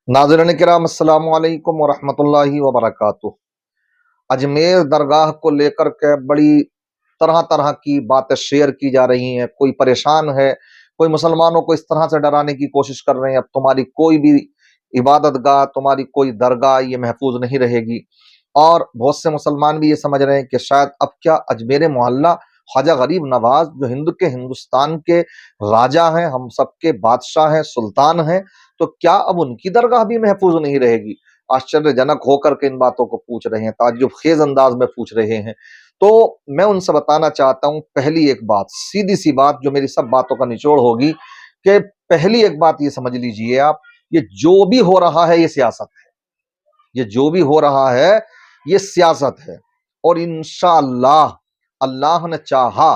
नाज़रीन किराम अस्सलाम वालेकुम वरहमतुल्लाहि वबरकातुह। अजमेर दरगाह को लेकर के बड़ी तरह तरह की बातें शेयर की जा रही हैं। कोई परेशान है, कोई मुसलमानों को इस तरह से डराने की कोशिश कर रहे हैं अब तुम्हारी कोई भी इबादत गाह, तुम्हारी कोई दरगाह ये महफूज नहीं रहेगी। और बहुत से मुसलमान भी ये समझ रहे हैं कि शायद अब क्या अजमेर मोहल्ला ख्वाजा गरीब नवाज जो हिंदुस्तान के राजा हैं, हम सबके बादशाह हैं, सुल्तान हैं, तो क्या अब उनकी दरगाह भी महफूज नहीं रहेगी? आश्चर्यजनक होकर के इन बातों को पूछ रहे हैं, ताज्जुब खेज अंदाज में पूछ रहे हैं। तो मैं उनसे बताना चाहता हूं, पहली एक बात, सीधी सी बात जो मेरी सब बातों का निचोड़ होगी, कि पहली एक बात ये समझ लीजिए आप, ये जो भी हो रहा है ये सियासत है। ये जो भी हो रहा है ये सियासत है। और इंशाअल्लाह अल्लाह ने चाहा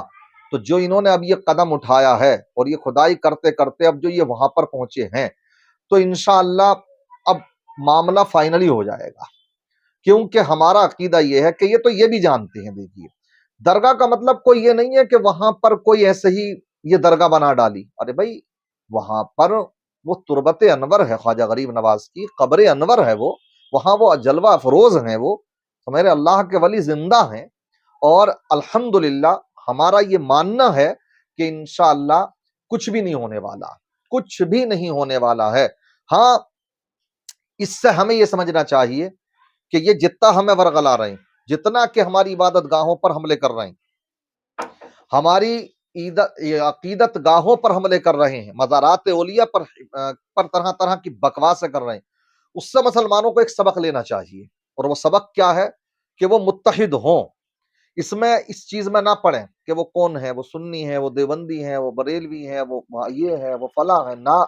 तो जो इन्होंने अब ये कदम उठाया है और ये खुदाई करते करते अब जो ये वहां पर पहुंचे हैं, तो इंशाअल्लाह अब मामला फाइनली हो जाएगा। क्योंकि हमारा अकीदा ये है कि ये भी जानते हैं, देखिए दरगाह का मतलब कोई ये नहीं है कि वहां पर कोई ऐसे ही ये दरगाह बना डाली। अरे भाई, वहां पर वो तुरबत अनवर है, ख्वाजा गरीब नवाज की कब्र अनवर है, वो वहां वो जलवा अफरोज हैं, वो तो मेरे अल्लाह के वली जिंदा हैं। और अल्हम्दुलिल्लाह हमारा ये मानना है कि इंशाअल्लाह कुछ भी नहीं होने वाला, कुछ भी नहीं होने वाला है। हाँ, इससे हमें ये समझना चाहिए कि ये जितना हमें वरगला रहे हैं, जितना कि हमारी इबादत गाहों पर हमले कर रहे हैं, हमारी अकीदत गाहों पर हमले कर रहे हैं, मज़ारात औलिया पर तरह तरह की बकवासें कर रहे हैं, उससे मुसलमानों को एक सबक लेना चाहिए। और वो सबक क्या है कि वो मुत्तहिद हों, इसमें इस चीज में ना पड़े कि वो कौन है, वो सुन्नी है, वो देवबंदी है, वो बरेलवी है, वो ये है, वो फला है ना।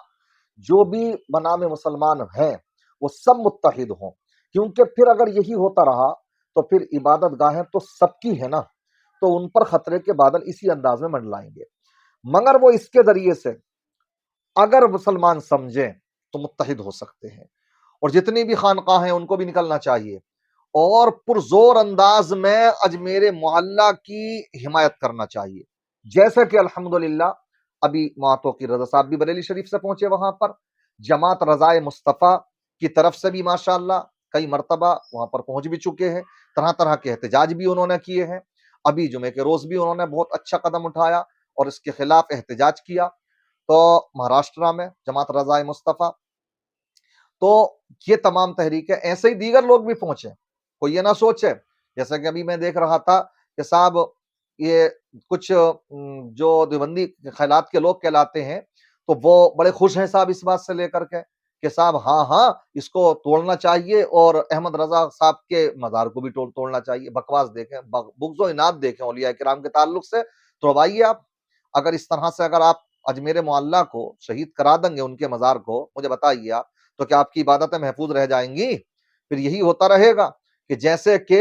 जो भी बनामे मुसलमान हैं वो सब मुत्तहिद हों, क्योंकि फिर अगर यही होता रहा तो फिर इबादत गाहें तो सबकी है ना, तो उन पर खतरे के बादल इसी अंदाज में मंडलाएंगे। मगर वो इसके जरिए से अगर मुसलमान समझें तो मुत्तहिद हो सकते हैं। और जितनी भी खानकाह हैं उनको भी निकलना चाहिए और पुरजोर अंदाज में अजमेर मोहल्ला की हिमायत करना चाहिए। जैसे कि अल्हम्दुलिल्लाह अभी मातो की रजा साहब भी बरेली शरीफ से पहुंचे, वहां पर जमात रजाए मुस्तफ़ा की तरफ से भी माशाअल्लाह कई मरतबा वहां पर पहुंच भी चुके हैं। तरह तरह के एहतजाज भी उन्होंने किए हैं। अभी जुमे के रोज भी उन्होंने बहुत अच्छा कदम उठाया और इसके खिलाफ एहतजाज किया, तो महाराष्ट्र में जमात रजाए मुस्तफ़ा। तो ये तमाम तहरीकें, ऐसे ही दीगर लोग भी पहुंचे, कोई ये ना सोचे। जैसा कि अभी मैं देख रहा था कि साहब ये कुछ जो देवबंदी ख्यालात के लोग कहलाते हैं, तो वो बड़े खुश हैं साहब इस बात से लेकर के कि साहब हाँ हाँ इसको तोड़ना चाहिए और अहमद रजा साहब के मज़ार को भी तोड़ना चाहिए। बकवास देखें, बुग़्ज़ व इनाद देखें औलिया किराम के ताल्लुक से, तोड़वाइए आप। अगर इस तरह से अगर आप अजमेर मोहल्ला को शहीद करा देंगे, उनके मज़ार को, मुझे बताइए आप, तो क्या आपकी इबादतें महफूज रह जाएंगी? फिर यही होता रहेगा कि जैसे कि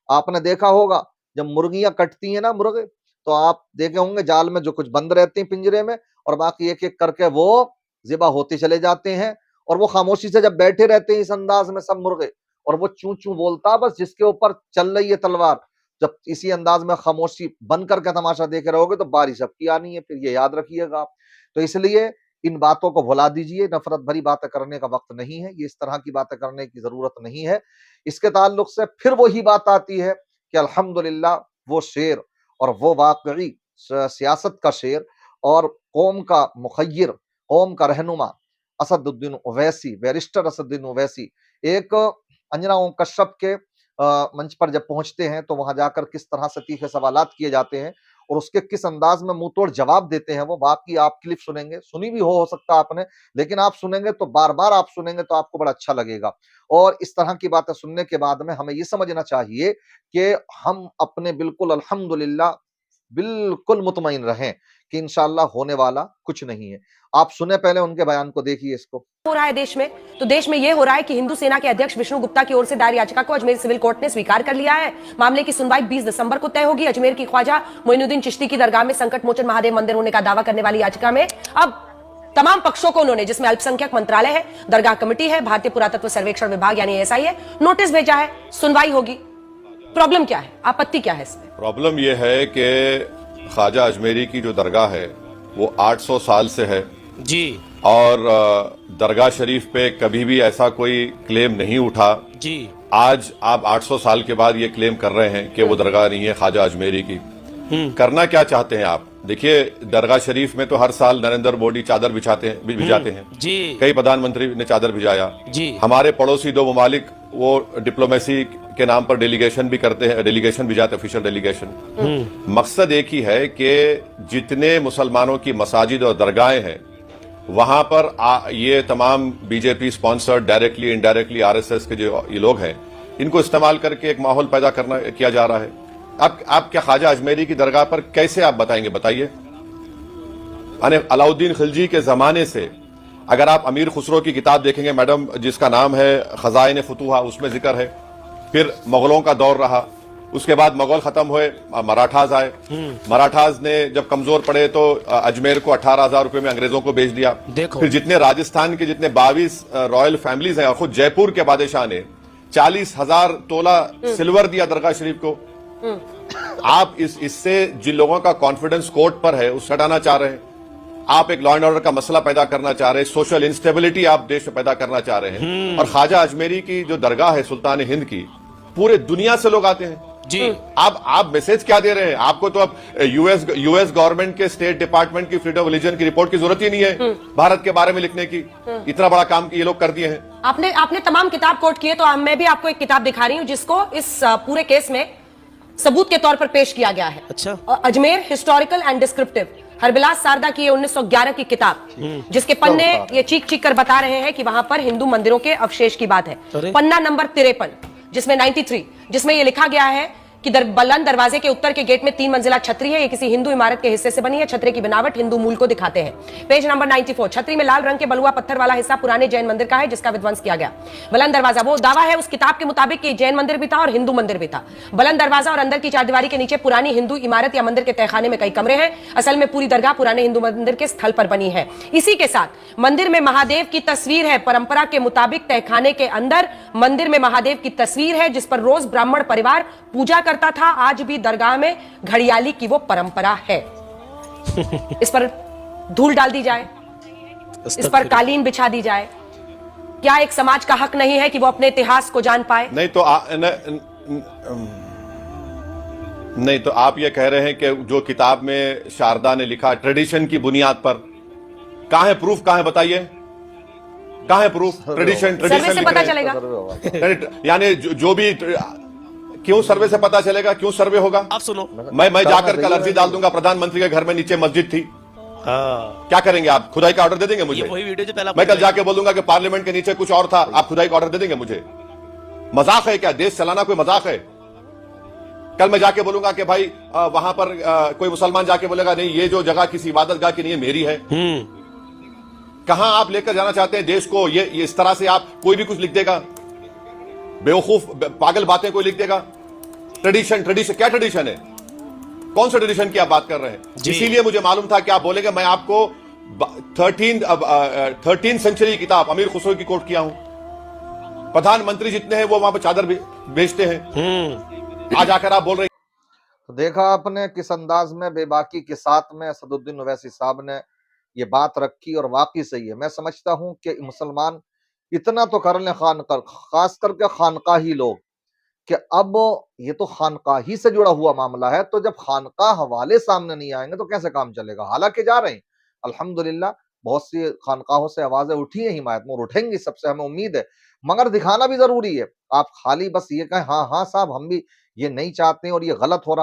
आपने देखा होगा जब मुर्गियां कटती हैं ना, मुर्गे, तो आप देखे होंगे जाल में जो कुछ बंद रहते हैं पिंजरे में, और बाकी एक एक करके वो ज़िबा होते चले जाते हैं। और वो खामोशी से जब बैठे रहते हैं इस अंदाज में सब मुर्गे, और वो चूं चूं बोलता बस जिसके ऊपर चल रही है तलवार। जब इसी अंदाज में खामोशी बंद करके तमाशा देखे रहोगे तो बारिश अब की आनी है, फिर ये याद रखिएगा आप। तो इसलिए इन बातों को भुला दीजिए, नफरत भरी बातें करने का वक्त नहीं है, ये इस तरह की बातें करने की जरूरत नहीं है। इसके ताल्लुक से फिर वही बात आती है कि अल्हम्दुलिल्लाह वो शेर और वो वाकई सियासत का शेर और कौम का मुखय्यर, कौम का रहनुमा असदुद्दीन ओवैसी, बैरिस्टर असदुद्दीन ओवैसी, एक अंजना ओम कश्यप के मंच पर जब पहुंचते हैं तो वहां जाकर किस तरह से तीखे सवालात किए जाते हैं और उसके किस अंदाज में मुंह तोड़ जवाब देते हैं वो, बाकी आप क्लिप सुनेंगे, सुनी भी हो सकता है आपने, लेकिन आप सुनेंगे तो बार बार आप सुनेंगे तो आपको बड़ा अच्छा लगेगा। और इस तरह की बातें सुनने के बाद में हमें ये समझना चाहिए कि हम अपने बिल्कुल अल्हम्दुलिल्लाह बिल्कुल मुतमईन रहें कि इंशाअल्लाह होने वाला कुछ नहीं है। आप सुने पहले उनके बयान को, देखिए इसको। हो रहा है देश में, तो देश में यह हो रहा है कि हिंदू सेना के अध्यक्ष विष्णु गुप्ता की ओर से दायर याचिका को अजमेर सिविल कोर्ट ने स्वीकार कर लिया है। मामले की सुनवाई 20 दिसंबर को तय होगी। अजमेर की ख्वाजा मोइनुद्दीन चिश्ती की दरगाह में संकट मोचन महादेव मंदिर होने का दावा करने वाली याचिका में अब तमाम पक्षों को उन्होंने, जिसमें अल्पसंख्यक मंत्रालय है, दरगाह कमेटी है, भारतीय पुरातत्व सर्वेक्षण विभाग यानी एएसआई है, नोटिस भेजा है। सुनवाई होगी। प्रॉब्लम क्या है, आपत्ति क्या है इसमें? प्रॉब्लम यह है कि ख्वाजा अजमेरी की जो दरगाह है वो 800 साल से है जी, اور درگاہ شریف پہ کبھی بھی ایسا کوئی کلیم نہیں اٹھا. جی آج آپ 800 سال کے بعد یہ کلیم کر رہے ہیں کہ وہ درگاہ نہیں ہے خواجہ اجمیری کی. کرنا کیا چاہتے ہیں آپ؟ دیکھیے درگاہ شریف میں تو ہر سال نریندر مودی چادر بچھاتے ہیں. جی کئی پردھان منتری نے چادر بھجایا. جی ہمارے پڑوسی 2 ممالک وہ ڈپلومیسی کے نام پر ڈیلیگیشن بھی کرتے ہیں, ڈیلیگیشن بھی جاتے ہیں, آفیشل ڈیلیگیشن. مقصد ایک ہی ہے کہ جتنے مسلمانوں کی مساجد اور درگاہیں ہیں وہاں پر یہ تمام B J P sponsored directly indirectly R S S کے جو یہ لوگ ہیں ان کو استعمال کر کے ایک ماحول پیدا کیا جا رہا ہے. آپ کیا خواجہ اجمیری کی درگاہ پر کیسے آپ بتائیں گے؟ بتائیے. علاؤدین خلجی کے زمانے سے اگر آپ امیر خسرو کی کتاب دیکھیں گے میڈم, جس کا نام ہے خزائن فتوحہ, اس میں ذکر ہے. پھر مغلوں کا دور رہا, اس کے بعد مغل ختم ہوئے, مراٹھاز آئے. مراٹھاز نے جب کمزور پڑے تو اجمیر کو 18,000 روپے میں انگریزوں کو بیچ دیا. پھر جتنے راجستھان کے جتنے 22 رائل فیملیز ہیں, اور خود جے پور کے بادشاہ نے 40,000 تولہ سلور دیا درگاہ شریف کو. آپ اس سے جن لوگوں کا کانفیڈنس کورٹ پر ہے اس ہٹانا چاہ رہے ہیں. آپ ایک لا اینڈ آرڈر کا مسئلہ پیدا کرنا چاہ رہے ہیں, سوشل انسٹیبلٹی آپ دیش میں پیدا کرنا چاہ رہے ہیں. اور خواجہ اجمیری کی جو درگاہ ہے سلطان ہند کی, پورے دنیا سے لوگ آتے ہیں. جی آپ میسج کیا دے رہے ہیں؟ آپ کو تو اب یو ایس گورنمنٹ کے اسٹیٹ ڈپارٹمنٹ کی فریڈم آف ریلیجن کی رپورٹ کی ضرورت ہی نہیں ہے بھارت کے بارے میں لکھنے کی. اتنا بڑا کام یہ لوگ کر دیے ہیں. آپ نے تمام کتاب کوٹ کیے, تو میں بھی آپ کو ایک کتاب دکھا رہی ہوں جس کو اس پورے کیس میں ثبوت کے طور پر پیش کیا گیا ہے. اچھا, اجمیر ہسٹوریکل اینڈ ڈسکرپٹیو, ہربلاس ساردہ کی 1911 کی کتاب, جس کے پنے یہ چیک چیک کر بتا رہے ہیں کہ وہاں پر ہندو مندروں کے افشیش کی بات ہے. پنا نمبر 53 جس میں 93 جس میں یہ لکھا گیا ہے کہ بلند دروازے کے اتر کے گیٹ میں 3 منزلہ چھتری ہے. یہ کسی ہندو عمارت کے حصے سے بنی ہے. چھتری کی بناوٹ ہندو مول کو دکھاتے ہیں. پیج نمبر 94, چھتری میں لال رنگ کے بلوا پتھر والا حصہ پرانے جین مندر کا ہے جس کا ودونس کیا گیا. بلند دروازہ, وہ دعویٰ ہے اس کتاب کے مطابق کہ جین مندر بھی تھا اور ہندو مندر بھی تھا. بلند دروازہ اور اندر کی چاردیواری کے نیچے پرانی ہندو عمارت یا مندر کے تہخانے میں کئی کمرے ہیں. اصل میں پوری درگاہ پرانے ہندو مندر کے استھل پر بنی ہے. اسی کے ساتھ مندر میں مہادیو کی تصویر ہے. پرمپرا کے مطابق تہخانے کے اندر مندر میں مہادیو کی تصویر ہے جس پر روز برہمن پریوار پوجا کرتا تھا. آج بھی درگاہ میں گھڑیالی کی وہ پرمپرا ہے. اس پر دھول ڈال دی جائے, اس پر قالین بچھا دی جائے, کیا ایک سماج کا حق نہیں ہے کہ وہ اپنے اتہاس کو جان پائے؟ نہیں تو آپ یہ کہہ رہے ہیں کہ جو کتاب میں شاردا نے لکھا ٹریڈیشن کی بنیاد پر, کہاں ہے پروف؟ کہاں ہے بتائیے, کہاں ہے پروف؟ ٹریڈیشن سروے سے پتہ چلے گا. یعنی جو بھی کیوں سروے سے پتا چلے گا؟ کیوں سروے ہوگا؟ آپ سنو, میں جا کر کل عرضی ڈال دوں گا پردھان منتری کے گھر میں نیچے مسجد تھی. کیا کریں گے آپ؟ کھدائی کا آرڈر دے دیں گے مجھے؟ وہی ویڈیو جو پہلا میں کل جا کے بولوں گا کہ پارلیمنٹ کے نیچے کچھ اور تھا, آپ کھدائی کا آرڈر دے دیں گے مجھے؟ مذاق ہے کیا؟ دیش چلانا کوئی مذاق ہے؟ کل میں جا کے بولوں گا کہ بھائی وہاں پر کوئی مسلمان جا کے بولے گا نہیں یہ جو جگہ کسی عبادت گاہ کی نہیں ہے میری ہے. کہاں آپ لے کر جانا چاہتے ہیں دیش کو؟ یہ اس طرح سے آپ کوئی بھی کچھ لکھ دے گا, بیوقوف پاگل باتیں کوئی لکھ دے گا. ٹریڈیشن کیا ٹریڈیشن ہے؟ کون سے ٹریڈیشن کی آپ بات کر رہے ہیں؟ اسی لیے مجھے معلوم تھا کہ آپ بولیں گے. میں آپ کو 13 سینچری کتاب امیر خسرو کی کوٹ کیا ہوں. پردھان منتری جتنے ہیں وہ وہاں پہ چادر بیچتے ہیں. آج آ کر آپ بول رہے ہیں. تو دیکھا آپ نے کس انداز میں بے باکی کے ساتھ میں اسد الدین اویسی صاحب نے یہ بات رکھی, اور واقعی صحیح ہے. میں سمجھتا ہوں کہ مسلمان اتنا تو کر لیں, خاص کر کے خانقاہی لوگ, کہ اب یہ تو خانقاہی سے جڑا ہوا معاملہ ہے, تو جب خانقاہ حوالے سامنے نہیں آئیں گے تو کیسے کام چلے گا؟ حالانکہ جا رہے ہیں الحمدللہ, بہت سی خانقاہوں سے آوازیں اٹھی ہیں, حمایت میں اٹھیں گی, سب سے ہمیں امید ہے, مگر دکھانا بھی ضروری ہے. آپ خالی بس یہ کہیں ہاں ہاں صاحب ہم بھی یہ نہیں چاہتے ہیں اور یہ غلط ہو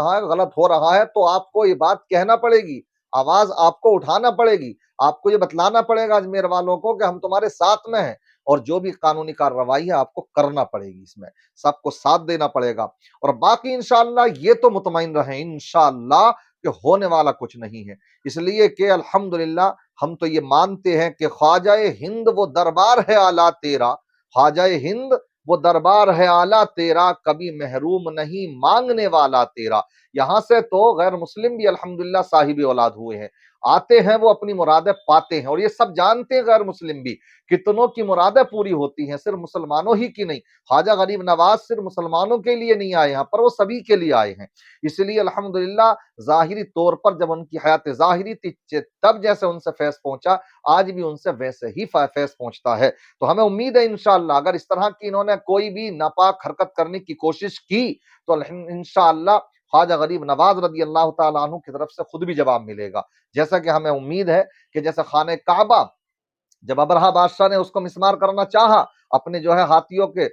رہا ہے, تو آپ کو یہ بات کہنا پڑے گی, آواز آپ کو اٹھانا پڑے گی, آپ کو یہ بتلانا پڑے گا اجمیر والوں کو کہ ہم تمہارے ساتھ میں ہیں, اور جو بھی قانونی کارروائی ہے آپ کو کرنا پڑے گی, اس میں سب کو ساتھ دینا پڑے گا. اور باقی انشاءاللہ یہ تو مطمئن رہیں انشاءاللہ کہ ہونے والا کچھ نہیں ہے, اس لیے کہ الحمدللہ ہم تو یہ مانتے ہیں کہ خواجہ ہند وہ دربار ہے اعلیٰ تیرا, خواجہ ہند وہ دربار ہے اعلیٰ تیرا, کبھی محروم نہیں مانگنے والا تیرا. یہاں سے تو غیر مسلم بھی الحمدللہ صاحب اولاد ہوئے ہیں, आते हैं वो अपनी मुरादें पाते हैं। और ये सब जानते हैं गैर मुस्लिम भी, कितनों की मुरादें पूरी होती हैं, सिर्फ मुसलमानों ही की नहीं। ख्वाजा गरीब नवाज सिर्फ मुसलमानों के लिए नहीं आए यहाँ पर, वो सभी के लिए आए हैं। इसलिए अल्हम्दुलिल्लाह ज़ाहिरी तौर पर जब उनकी हयात ज़ाहिरी थी तब जैसे उनसे फैज़ पहुंचा, आज भी उनसे वैसे ही फैज़ पहुंचता है। तो हमें उम्मीद है इंशाअल्लाह अगर इस तरह की इन्होंने कोई भी नापाक हरकत करने की कोशिश की तो इंशाअल्लाह ख्वाजा गरीब नवाज रदी अल्लाह ताला अन्हु की तरफ से खुद भी जवाब मिलेगा। जैसा कि हमें उम्मीद है कि जैसे खाने काबा जब अबरहा बादशाह ने उसको मिस्मार करना चाहा, अपने जो है हाथियों के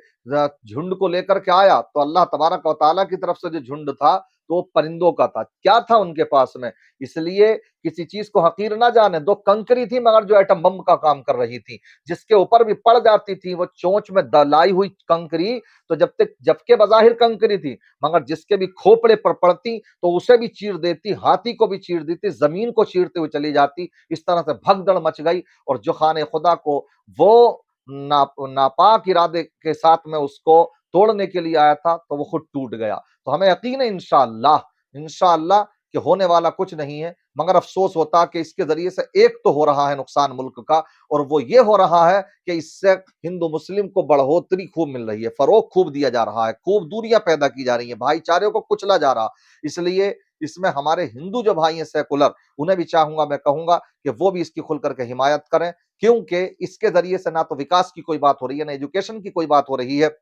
झुंड को लेकर के आया, तो अल्लाह तबारक व तआला की तरफ से जो झुंड था तो परिंदों का था। क्या था उनके पास में? इसलिए किसी चीज को हकीर ना जाने। दो कंकरी थी मगर जो एटम बम का काम कर रही थी, जिसके ऊपर भी पड़ जाती थी वो चोंच में दलाई हुई कंकरी, तो जब तक जबकि बज़ाहिर कंकरी थी मगर जिसके भी खोपड़े पर पड़ती तो उसे भी चीर देती, हाथी को भी चीर देती, जमीन को चीरते हुए चली जाती। इस तरह से भगदड़ मच गई और जो खाने खुदा को वो नापाक इरादे के साथ में उसको तोड़ने के लिए आया था तो वो खुद टूट गया। तो हमें यकीन है इंशाअल्लाह कि होने वाला कुछ नहीं है, मगर अफसोस होता कि इसके जरिए से एक तो हो रहा है नुकसान मुल्क का, और वो ये हो रहा है कि इससे हिंदू मुस्लिम को बढ़ोतरी खूब मिल रही है, फरोग खूब दिया जा रहा है, खूब दूरियां पैदा की जा रही है, भाईचारे को कुचला जा रहा। इसलिए इसमें हमारे हिंदू जो भाई हैं सेकुलर, उन्हें भी चाहूंगा, मैं कहूंगा कि वो भी इसकी खुल करके हिमायत करें, क्योंकि इसके जरिए से ना तो विकास की कोई बात हो रही है, ना एजुकेशन की कोई बात हो रही है।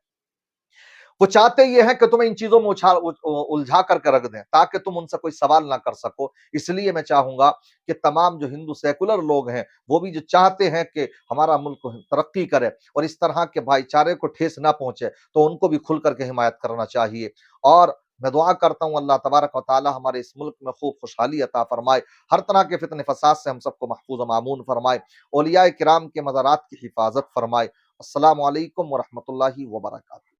वो चाहते ये हैं कि तुम्हें इन चीजों में उलझा करके रख दें ताकि तुम उनसे कोई सवाल ना कर सको। इसलिए मैं चाहूंगा कि तमाम जो हिंदू सेकुलर लोग हैं वो भी जो चाहते हैं कि हमारा मुल्क तरक्की करे और इस तरह के भाईचारे को ठेस ना पहुंचे, तो उनको भी खुल करके हिमायत करना चाहिए। और मैं दुआ करता हूँ अल्लाह तबारक व तआला हमारे इस मुल्क में खूब खुशहाली अता फरमाए, हर तरह के फितने फसाद से हम सबको महफूज व मामून फरमाए, औलिया किराम के मज़ारात की हिफाजत फरमाए। अस्सलामु अलैकुम व रहमतुल्लाहि व बरकातहू।